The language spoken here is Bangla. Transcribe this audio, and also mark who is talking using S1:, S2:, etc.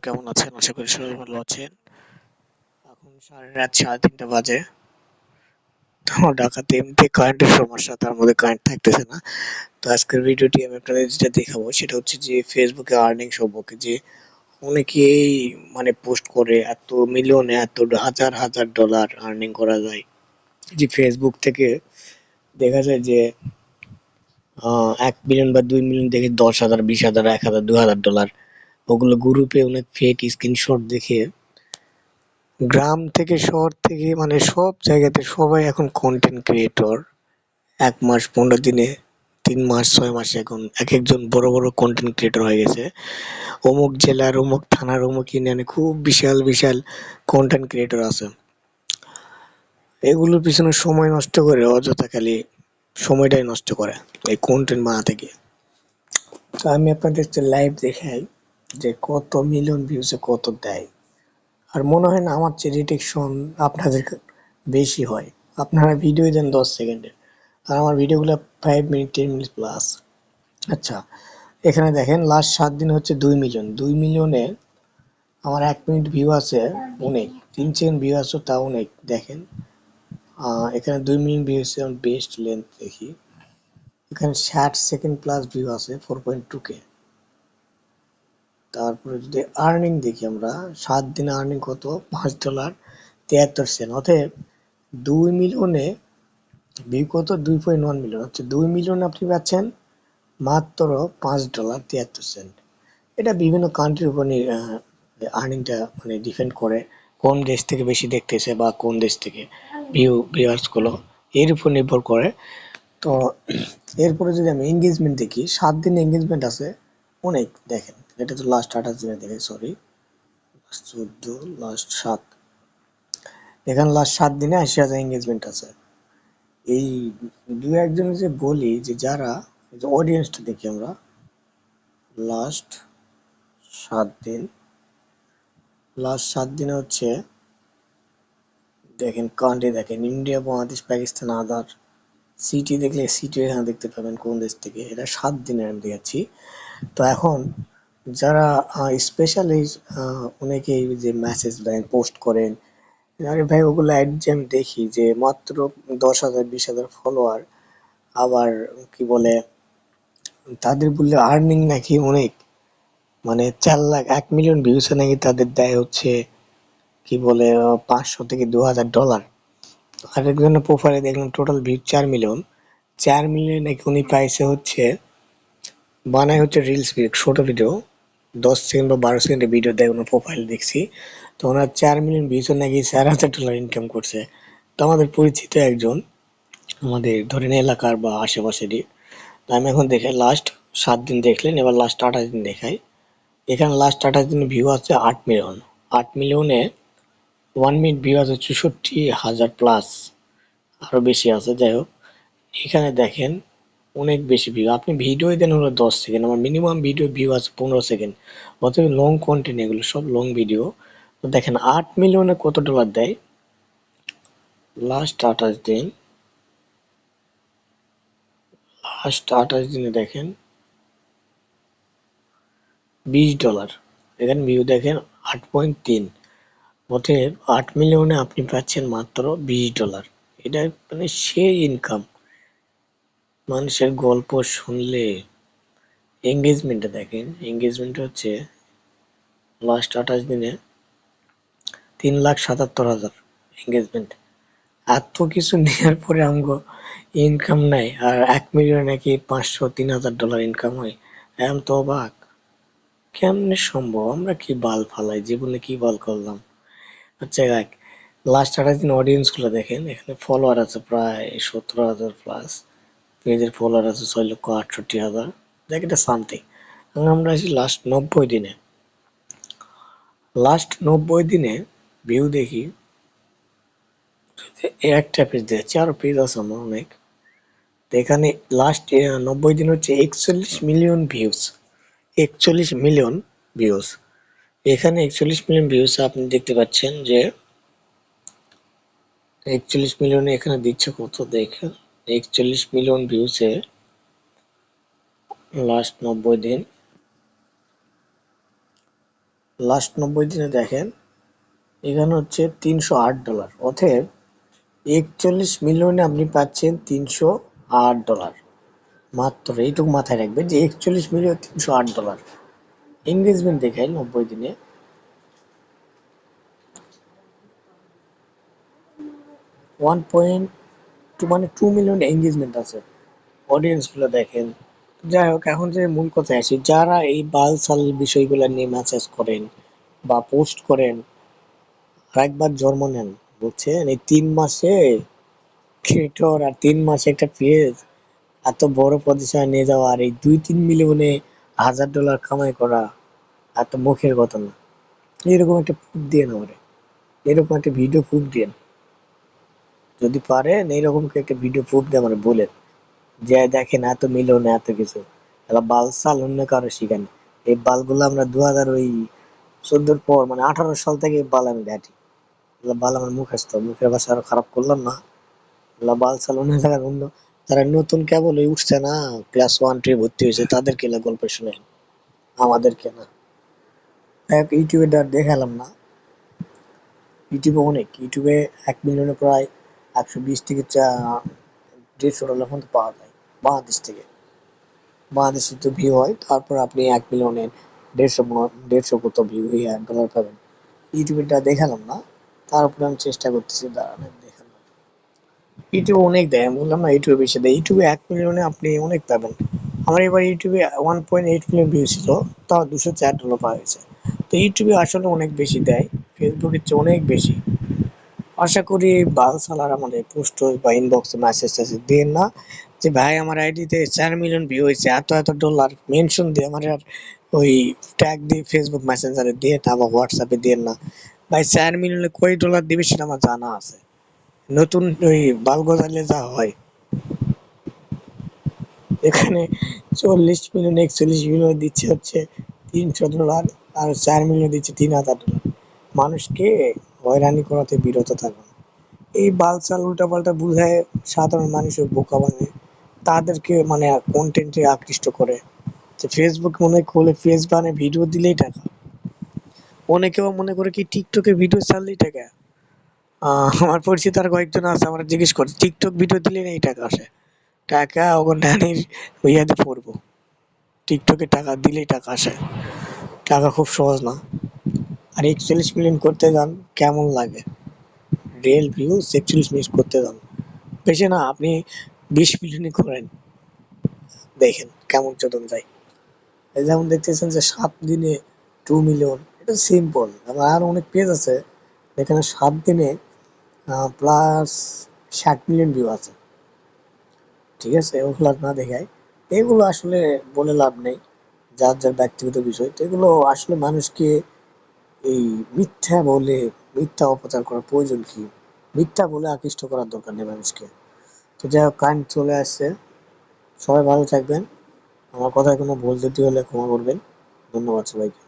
S1: কেমন আছেন? আশা করি সবাই ভালো আছেন। এখন রাত 3:30 বাজে। তো ঢাকাতে এমনিতে কারেন্টের সমস্যা, তার মধ্যে কারেন্ট থাকতেছে না। তো আজকের ভিডিওটি আমি আপনাদের যেটা দেখাবো সেটা হচ্ছে যে ফেসবুকে আর্নিং সম্পর্কে। যে অনেকেই মানে পোস্ট করে এত মিলিয়নে এত হাজার হাজার ডলার আর্নিং করা যায়। যে ফেসবুক থেকে দেখা যায় যে 1 মিলিয়ন বা 2 মিলিয়ন দেখে 10,000, 20,000, 1,000, 2,000 ডলার। ওগুলো গ্রুপে অনেক ফেক স্ক্রিনশট দেখে গ্রাম থেকে শহর থেকে মানে সব জায়গাতে সবাই এখন কন্টেন্ট ক্রিয়েটর। 1 মাস 15 দিনে, 3 মাস 6 মাসে এখন এক একজন বড় বড় কন্টেন্ট ক্রিয়েটর হয়ে গেছে। অমুক জেলার অমুক থানার অমুক ইউনিয়নে খুব বিশাল বিশাল কন্টেন্ট ক্রিয়েটর আছে। এগুলোর পিছনে সময় নষ্ট করে অযথা খালি সময়টাই নষ্ট করে এই কন্টেন্ট বানাতে গিয়ে। তো আমি আপনাদের লাইভ দেখাই যে কত মিলিয়ন ভিউসে কত দেয়। আর মনে হয় না আমার চেয়ে ডিটেকশন আপনাদের বেশি হয়। আপনারা ভিডিও দেন 10 সেকেন্ডের, আর আমার ভিডিওগুলো 5 মিনিট 10 মিনিট প্লাস। আচ্ছা, এখানে দেখেন লাস্ট 7 দিন হচ্ছে 2 মিলিয়ন। 2 মিলিয়নে আমার 1 মিনিট ভিউ আছে অনেক, 3 সেকেন্ড ভিউ আছে তা অনেক। দেখেন এখানে 2 মিলিয়ন ভিউ আছে। বেস্ট লেন্থ দেখি, এখানে 60 সেকেন্ড প্লাস ভিউ আছে 4.2K। তারপরে যদি আর্নিং দেখি আমরা, 7 দিনে আর্নিং কত, $5.73। অতএব 2 মিলিয়নে ভিউ কত, 2.1 মিলিয়ন হচ্ছে। 2 মিলিয়নে আপনি পাচ্ছেন মাত্র $5.73। এটা বিভিন্ন কান্ট্রির উপর আর্নিংটা মানে ডিপেন্ড করে, কোন দেশ থেকে বেশি দেখতেছে বা কোন দেশ থেকে ভিউয়ার্স গুলো, এর উপর নির্ভর করে। তো এরপরে যদি আমি এঙ্গেজমেন্ট দেখি, 7 দিন এঙ্গেজমেন্ট আছে অনেক। দেখেন এটা তো লাস্ট 28 দিনে দেখে, সরি 14, লাস্ট 7, এখানে লাস্ট 7 দিনে 80,000 এঙ্গেজমেন্ট আছে। এই দু একজনের যে বলি যে যারা অডিয়েন্সটা দেখি আমরা, লাস্ট 7 দিন, লাস্ট 7 দিনে হচ্ছে দেখেন কান্ট্রি, দেখেন India, Bangladesh, Pakistan, other city. দেখলে সিটি এখানে দেখতে পাবেন কোন দেশ থেকে। এটা 7 দিনের আমি দেখাচ্ছি। তো এখন যারা স্পেশালি অনেকেই যে মেসেজ দেন, পোস্ট করেন, আরে ভাই ওগুলো অ্যাড যে আমি দেখি যে মাত্র 10,000 20,000 ফলোয়ার, আবার কি বলে তাদের বললে আর্নিং নাকি অনেক, মানে 4 লাখ 1 মিলিয়ন ভিউসে নাকি তাদের দেয় হচ্ছে কি বলে 500 থেকে 2,000 ডলার। আরেকজনের প্রোফাইলে দেখলাম টোটাল ভিউ 4 মিলিয়ন। 4 মিলিয়ন নাকি উনি পাইছে হচ্ছে, বানায় হচ্ছে রিলস ভিডিও, ছোট ভিডিও, 10 সেকেন্ড বা 12 সেকেন্ডের ভিডিও দেয় ওনার প্রোফাইল দেখছি। তো ওনার 4 মিলিয়ন ভিউসে নাকি $4,000 ইনকাম করছে। তো আমাদের পরিচিত একজন, আমাদের ধরেন এলাকার বা আশেপাশেরই। তো আমি এখন দেখে লাস্ট 7 দিন দেখলেন, এবার লাস্ট 28 দিন দেখাই। এখানে লাস্ট 28 দিনে ভিউ আছে 8 মিলিয়ন। 8 মিলিয়নে 1 মিনিট ভিউ আছে 64,000 প্লাস, আরো বেশি আছে। যাই হোক, এখানে দেখেন অনেক বেশি ভিউ। আপনি ভিডিও দেন হলো 10 সেকেন্ড, আমার মিনিমাম ভিডিও ভিউ আছে 15 সেকেন্ড। অতএব লং কন্টেন্ট, এগুলো সব লং ভিডিও। তো দেখেন 8 মিলিয়নে কত ডলার দেয় লাস্ট 28 দিন। লাস্ট 28 দিনে দেখেন $20। এখানে ভিউ দেখেন 8.3। অতএব 8 মিলিয়নে আপনি পাচ্ছেন মাত্র $20। এটা মানে সেই ইনকাম। মানুষের গল্প শুনলে। এঙ্গেজমেন্টটা দেখেন, এঙ্গেজমেন্ট হচ্ছে লাস্ট 28 দিনে 3,77,000 এঙ্গেজমেন্ট। এত কিছু নেওয়ার পরে আমগো ইনকাম নাই, আর 1 মিলিয়ন নাকি 500-3,000 ডলার ইনকাম হয়। আমি তো অবাক, কেমনে সম্ভব? আমরা কি বাল ফালাই, জীবনে কি বাল করলাম। আচ্ছা দেখ, লাস্ট 28 দিন অডিয়েন্স গুলো দেখেন। এখানে ফলোয়ার আছে প্রায় 17,000 প্লাস, পেজের ফলোয়ার আছে 6,68,000। দেখ এটা সামথিং। আমরা আছি লাস্ট 90 দিনে। লাস্ট 90 দিনে ভিউ দেখি, একটা পেজ দেখছি, আরো পেজ আছে আমার অনেক। তো এখানে লাস্ট 90 দিন হচ্ছে 41 মিলিয়ন ভিউজ। 41 million views. এখানে 41 মিলিয়ন ভিউজ আপনি দেখতে পাচ্ছেন যে 41 মিলিয়নে এখানে দিচ্ছে কত দেখেন। 41 মিলিয়ন ভিউসে লাস্ট 90 দিন লাস্ট 90 দিনে দেখেন এখানে হচ্ছে $308, অতএব 41 মিলিয়নে আপনি পাচ্ছেন $308। মাত্র এইটুকু মাথায় রাখবেন যে 41 মিলিয়ন $308। এঙ্গেজমেন্ট দেখাই 90 দিনে 1.2 মানে 2 মিলিয়ন এঙ্গেজমেন্ট আছে। অডিয়েন্স গুলো দেখেন। যাই হোক, এখন যে মূল কথায় আসি, যারা এই বালছাল বিষয়গুলো নিয়ে মেসেজ করেন বা পোস্ট করেন, একবার জন্ম নেন, বুঝছেন? এই 3 মাসে ক্রিয়েটর আর 3 মাসে একটা পেজ এত বড় পজিশনে নিয়ে যাওয়া, আর এই 2-3 মিলিয়নে $1000 কামাই করা এত মুখের কথা না। এরকম একটা প্রুফ দিয়ে আমারে, এরকম একটা ভিডিও প্রুফ দিয়ে, যদি পারেন এইরকম একটা ভিডিও প্রুফ দিয়ে আমার বলেন যে দেখেন এত মিলিয়নে এত কিছু। এলা বাল সাল অন্য কারো শিখান। এই বালগুলো আমরা 2014 পর মানে 18 সাল থেকে এই বাল আমি ঘাঁটি। এগুলো বাল আমার মুখস্থ, মুখের ভাষা আরো খারাপ করলাম না। এগুলো বাল সাল অন্য জায়গার অন্য, যারা নতুন কেবল ওই উঠছে না, ক্লাস 1-2 ভর্তি হয়েছে, তাদেরকে এলা গল্প শোনাই, আমাদেরকে না। এক ইউটিউবে দেখালাম না, ইউটিউবে অনেক, ইউটিউবে 1 মিলিয়নে প্রায় 120 থেকে 150 ডলার পর্যন্ত পাওয়া যায় বাংলাদেশ থেকে। বাংলাদেশে তো ভিউ হয়, তারপর আপনি 1 মিলিয়নের 150 কত ভিউ $1 পাবেন। ইউটিউবেরটা দেখালাম না, তার উপরে আমি চেষ্টা করতেছি, দাঁড়ান দেখালাম। ইউটিউবে অনেক দেয়, আমি বললাম না ইউটিউবে বেশি দেয়। ইউটিউবে 1 মিলিয়নে আপনি অনেক পাবেন। আমার এবার ইউটিউবে 1.8 মিলিয়ন ভিউ ছিল, তাও $204 পাওয়া গেছে। তো ইউটিউবে আসলে অনেক বেশি দেয়, ফেসবুকের চেয়ে অনেক বেশি। আশা করি বাল সালার আমাদের পোস্ট বা ইনবক্সে মেসেজ টেসেজ দিন না যে ভাই আমার আইডিতে 4 মিলিয়ন ভিউ হয়েছে, এত এত ডলার মেনশন দিয়ে আমার আর ওই ট্যাগ দিয়ে ফেসবুক মেসেঞ্জারে দিয়ে না বা হোয়াটসঅ্যাপে দিয়ে না। ভাই 4 মিলিয়নে কয় ডলার দিবে সেটা আমার জানা আছে। নতুন ওই বাল গজালে যা হয়, এখানে 40 মিলিয়ন 41 মিলিয়ন দিচ্ছে হচ্ছে $300, আর 4 মিলিয়ন দিচ্ছে $3000। মানুষকে হয়রানি করাতে বিরত থাকুন। এই বালচাল উল্টাপাল্টা বুঝায় সাধারণ মানুষের বোকা বানায়, তাদেরকে মানে কন্টেন্টে আকৃষ্ট করে। যে ফেসবুক মনে করলে ফেস বানে ভিডিও দিলেই টাকা, অনেকেও মনে করে কি টিকটকে ভিডিও ছাড়লেই টাকা। আমার পরিচিত আর কয়েকজন আছে, আমরা জিজ্ঞেস করি টিকটক ভিডিও দিলে এই টাকা আসে। টাকা ওখানে নানির ইয়াতে পড়বো, টিকটকে টাকা দিলেই টাকা আসে। টাকা খুব সহজ না। আর 41 মিলিয়ন করতে যান কেমন লাগে, রিয়েল ভিউ 41 মিনিট করতে যান, বেশি না, আপনি 20 মিলিয়নই করেন, দেখেন কেমন চলন যায়। এই যেমন দেখতেছেন যে 7 দিনে 2 মিলিয়ন, এটা সিম্পল। আবার আরো অনেক পেজ আছে এখানে 7 দিনে প্লাস 60 মিলিয়ন ভিউ আছে। ঠিক আছে, ওগুলো না দেখায়, এগুলো আসলে বলে লাভ নেই, যার যার ব্যক্তিগত বিষয়। তো এগুলো আসলে মানুষকে এই মিথ্যা বলে, মিথ্যা অপচার করার প্রয়োজন কি? মিথ্যা বলে আকৃষ্ট করার দরকার নেই মানুষকে। তো যাই হোক, কারেন্ট চলে আসছে। সবাই ভালো থাকবেন। আমার কথায় কোনো ভুল ত্রুটি হলে ক্ষমা করবেন। ধন্যবাদ সবাইকে।